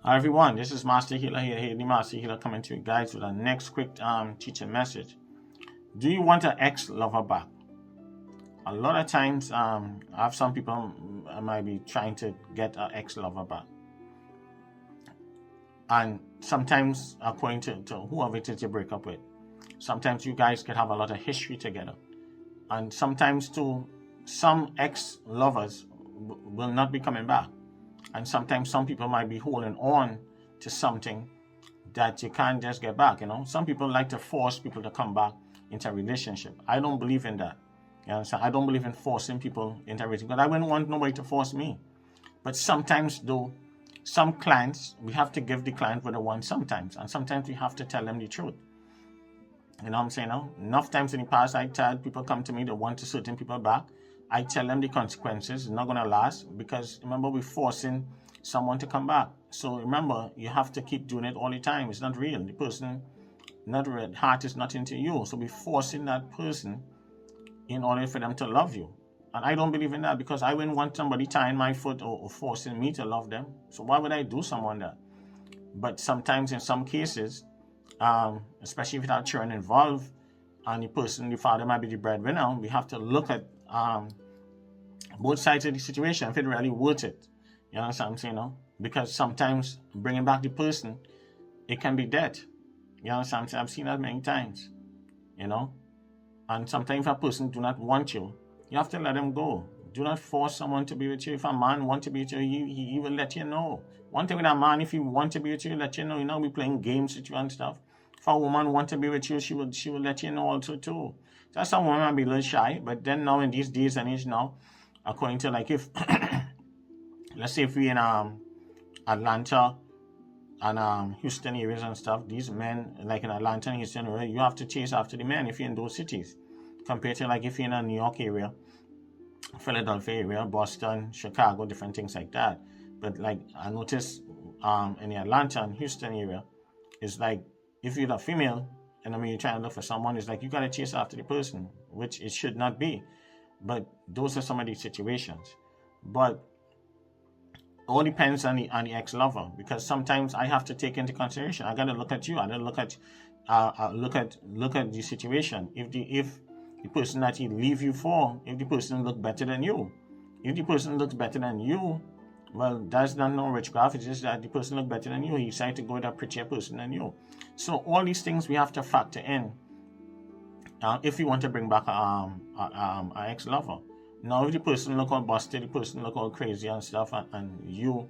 Hi everyone, this is Master Healer here, the Master Healer coming to you guys with a next quick teaching message. Do you want an ex-lover back? A lot of times, I have some people might be trying to get an ex-lover back. And sometimes, according to whoever it is you break up with, sometimes you guys can have a lot of history together. And sometimes too, some ex-lovers will not be coming back. And sometimes some people might be holding on to something that you can't just get back, Some people like to force people to come back into a relationship. I don't believe in that. You understand? I don't believe in forcing people into a relationship, but I wouldn't want nobody to force me. But sometimes though, some clients, we have to give the client what they want sometimes. And sometimes we have to tell them the truth. You know what I'm saying now? Enough times in the past, I tell people come to me, they want to certain people back. I tell them the consequences, it's not going to last, because remember, we're forcing someone to come back. So remember, you have to keep doing it all the time. It's not real. The person, not real, heart is not into you. So we're forcing that person in order for them to love you. And I don't believe in that, because I wouldn't want somebody tying my foot or forcing me to love them. So why would I do someone that? But sometimes in some cases, especially if there are children involved, and the father might be the breadwinner, we have to look at both sides of the situation, if it really worth it. You understand what I'm saying? Because sometimes bringing back the person, it can be death. You understand what I'm saying? I've seen that many times, And sometimes if a person do not want you, you have to let them go. Do not force someone to be with you. If a man wants to be with you, he will let you know. One thing with a man, if he wants to be with you, let you know. We're playing games with you and stuff. If a woman wants to be with you, she will let you know also too. Just some women might be a little shy, but then now in these days and age now, according to like if let's say if we're in Atlanta and Houston areas and stuff, these men like in Atlanta and Houston area, you have to chase after the men if you're in those cities, compared to like if you're in a New York area, Philadelphia area, Boston, Chicago, different things like that. But like I noticed in the Atlanta and Houston area, it's like if you're a female and you're trying to look for someone, it's like you gotta chase after the person, which it should not be. But those are some of these situations. But all depends on the ex-lover, because sometimes I have to take into consideration. I gotta look at you. I gotta look at the situation. If the person that he leave you for, if the person look better than you, if the person looks better than you, well, that's not no witchcraft. It's just that the person look better than you. He decided to go with a prettier person than you. So all these things we have to factor in if you want to bring back an ex-lover. Now, if the person look all busted, the person look all crazy and stuff, and you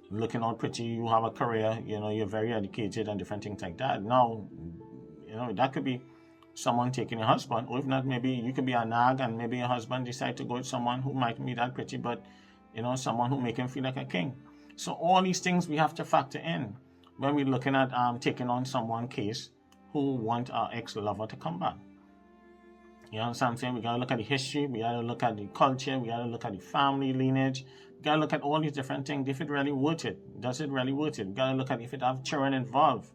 looking all pretty, you have a career, you're very educated and different things like that. Now, that could be someone taking your husband, or if not, maybe you could be a nag and maybe your husband decide to go with someone who might be that pretty, but someone who make him feel like a king. So all these things we have to factor in when we're looking at taking on someone case who want our ex-lover to come back. You understand what I'm saying? We gotta look at the history, we gotta look at the culture, we gotta look at the family lineage, we gotta look at all these different things. If it really worth it, does it really worth it? We gotta look at if it have children involved,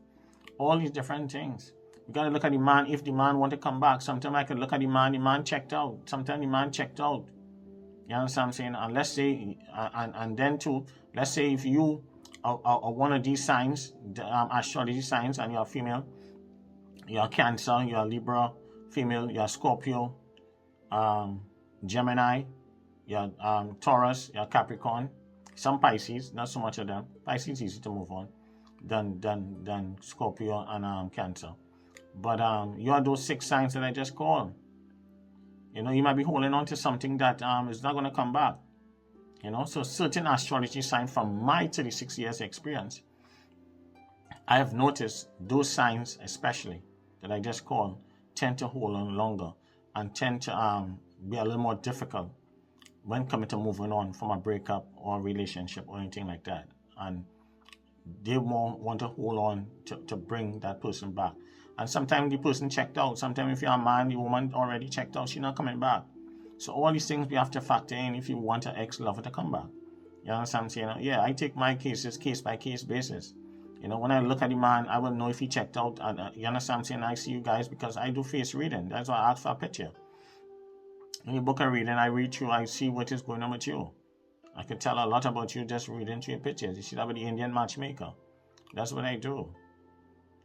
all these different things. We gotta look at the man, if the man want to come back. Sometimes I could look at the man checked out. Sometimes the man checked out. You understand what I'm saying? And let's say, and then too, let's say if you are one of these signs, astrology signs, and you're a female, you're a Cancer, you're a Libra female, you're a Scorpio, Gemini, you're Taurus, you're Capricorn, some Pisces, not so much of them. Pisces easy to move on than Scorpio and Cancer. But you are those 6 signs that I just called. You might be holding on to something that is not going to come back. So certain astrology signs from my 36 years experience, I have noticed those signs especially that I just called tend to hold on longer and tend to be a little more difficult when coming to moving on from a breakup or a relationship or anything like that. And they more want to hold on to bring that person back. And sometimes the person checked out. Sometimes if you're a man, the woman already checked out. She's not coming back. So all these things we have to factor in if you want an ex-lover to come back. You understand what I'm saying? Yeah, I take my cases case by case basis. When I look at the man, I will know if he checked out. And you understand what I'm saying? I see you guys because I do face reading. That's why I ask for a picture. When you book a reading, I read through, I see what is going on with you. I could tell a lot about you just reading through your pictures. You see that with the Indian matchmaker. That's what I do.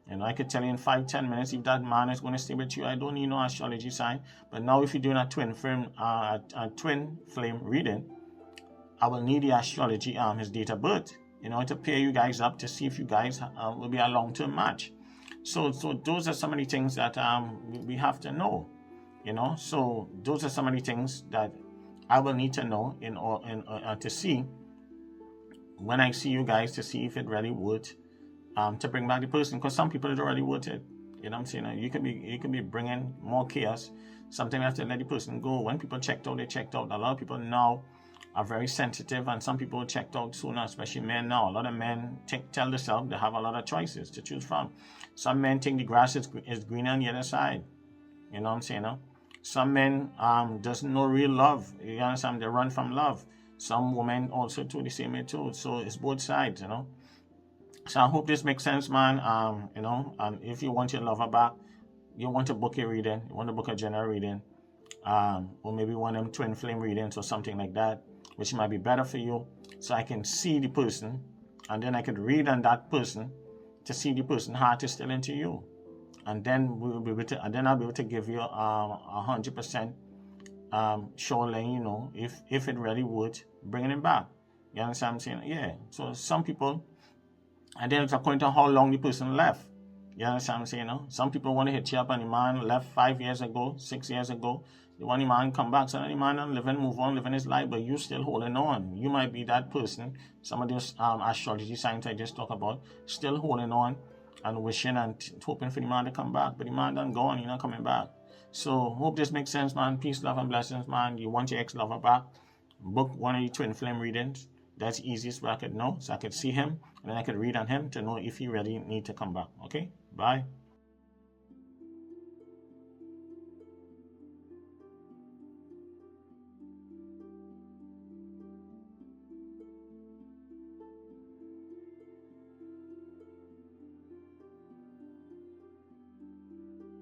And I could tell you in 5-10 minutes if that man is going to stay with you. I don't need no astrology sign. But now if you're doing a twin flame reading, I will need the astrology, his date of birth, to pair you guys up to see if you guys will be a long-term match. So those are some of the things that we have to know, So those are some of the things that I will need to know to see when I see you guys, to see if it really worth to bring back the person, because some people it already worth it. You know what I'm saying? You can be bringing more chaos. Sometimes you have to let the person go. When people checked out, they checked out. A lot of people now are very sensitive, and some people checked out sooner, especially men now. A lot of men tell themselves they have a lot of choices to choose from. Some men think the grass is greener on the other side. You know what I'm saying? No? Some men doesn't know real love. You understand? They run from love. Some women also do the same way too. So it's both sides, So I hope this makes sense, man. If you want your lover back, you want to book a reading, you want to book a general reading, or maybe one of them twin flame readings or something like that, which might be better for you, so I can see the person, and then I could read on that person to see the person heart is still into you, and then I'll be able to give you 100% sure, if it really would bringing him back. You understand what I'm saying? Yeah. So some people, and then it's according to how long the person left. You understand what I'm saying? Some people want to hit you up and the man left 5 years ago, 6 years ago. They want the man come back, so the man and move on, living his life, but you still holding on. You might be that person. Some of those astrology signs I just talked about, still holding on and wishing and hoping for the man to come back, but the man done gone, you're not coming back. So hope this makes sense, man. Peace, love, and blessings, man. You want your ex-lover back? Book one of the twin flame readings. That's the easiest way I could know, so I could see him, and then I could read on him to know if he really need to come back. Okay? Bye.